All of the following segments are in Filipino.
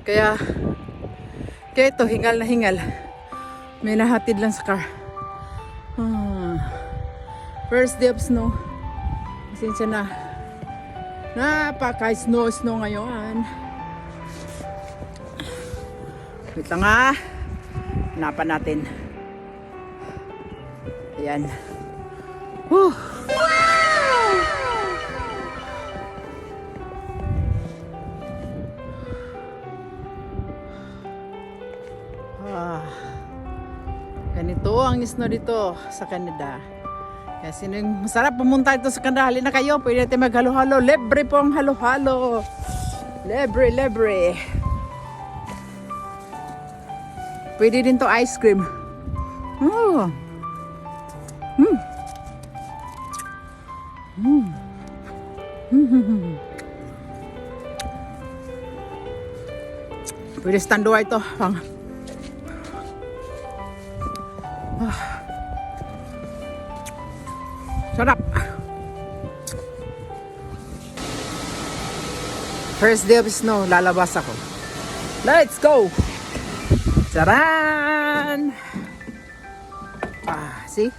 Kaya ito, hingal na hingal. May nahatid lang sa car. First day of snow. Pasensya na. Napaka-snow ngayon. Wait lang ha. Hanapan natin. Ayan. Whew. Ganito ang snow dito sa Canada. Kaya sinong masarap pumunta ito sa Canada, halina kayo, pwede natin maghalo-halo. Libre po ang halo-halo. Libre. Pwede din to ice cream. Pwede standua ito. Sarap. First day of snow, lalabas ako. Let's go! Charan! See?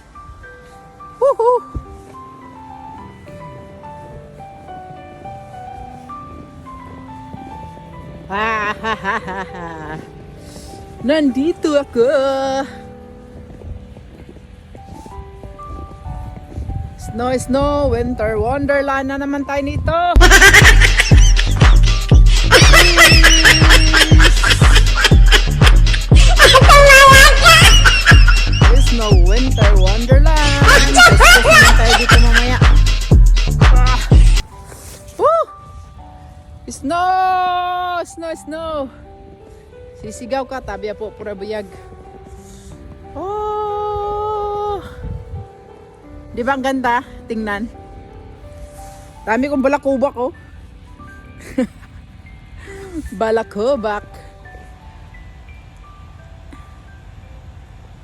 Woohoo! Nandito ako! Snow, winter wonderland na naman tayo nito. Snow, winter wonderland. Gusto naman tayo dito mamaya. Snow. Sisigaw ka, tabi po, pura buyag. Di ba ang ganda? Tingnan. Dami kong balakubak, oh. Balakubak.